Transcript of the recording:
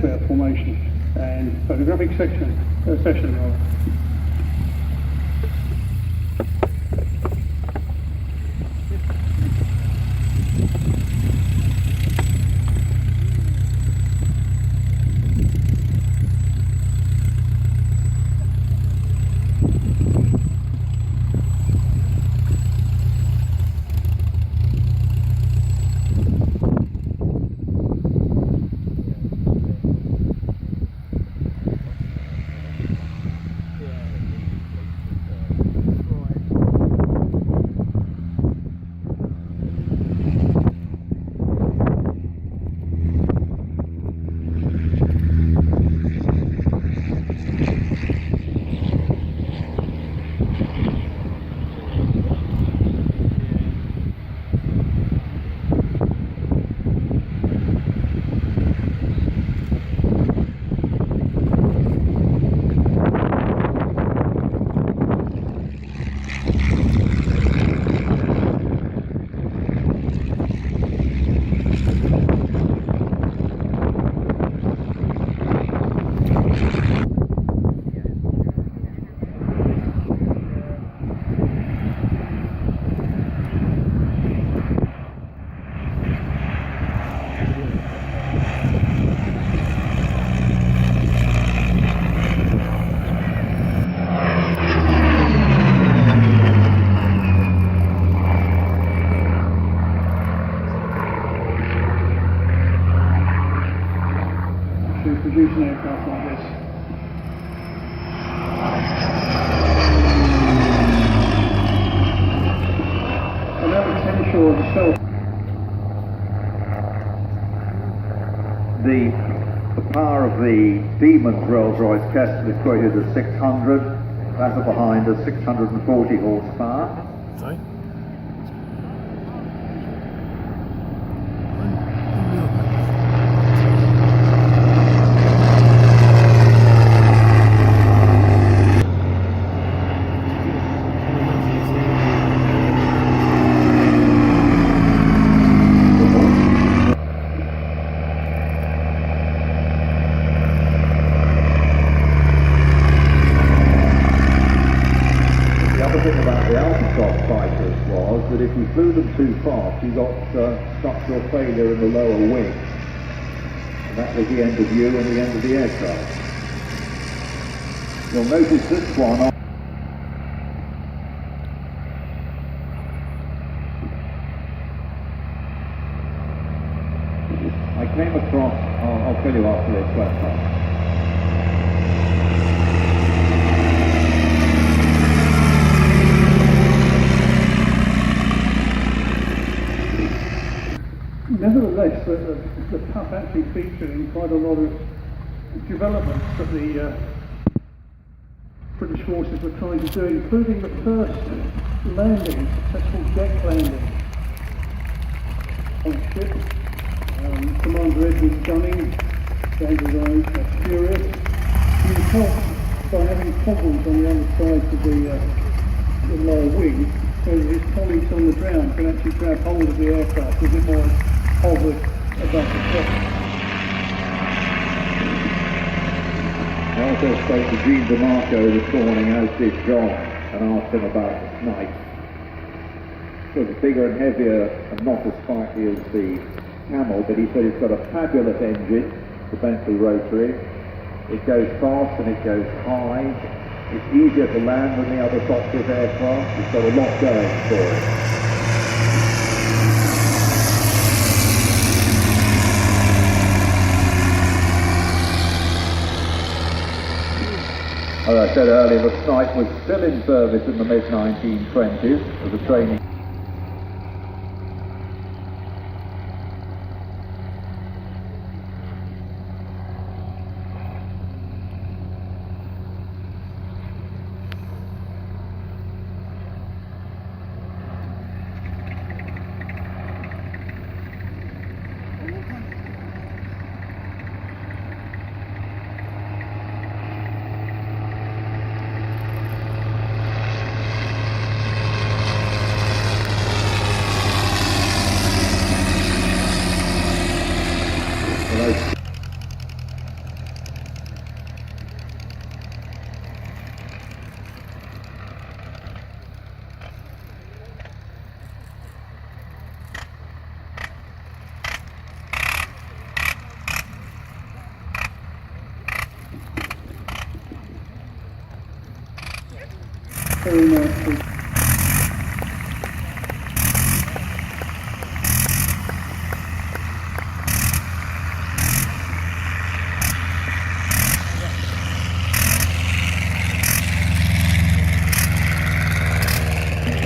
Shuttleworh formation and photographic session of produce an aircraft like this. And that potential of itself. The power of the Siemens Rolls-Royce Kestrel is quoted as 600. That's behind as 640 horsepower. Sorry? That if you flew them too fast, you got structural failure in the lower wing. And that was the end of you and the end of the aircraft. You'll notice this one. I came across, I'll tell you after this website. Nevertheless, the PUF actually featured in quite a lot of developments that the British forces were trying to do, including the first landing, successful deck landing on a ship. Commander Edward Gunning, Dangerous, Furious. He was helped by having problems on the underside of the lower wing, so that his colleagues on the ground can actually grab hold of the aircraft a bit more hovered above the top. I also spoke to Gene DeMarco this morning, as did John, and asked him about the snipe. It was bigger and heavier and not as spiky as the Camel, but he said it's got a fabulous engine, the Bentley rotary. It goes fast and it goes high. It's easier to land than the other Sopwith aircraft. It's got a lot going for it. As I said earlier, the Snipe was still in service in the mid-1920s as a training. Very nicely.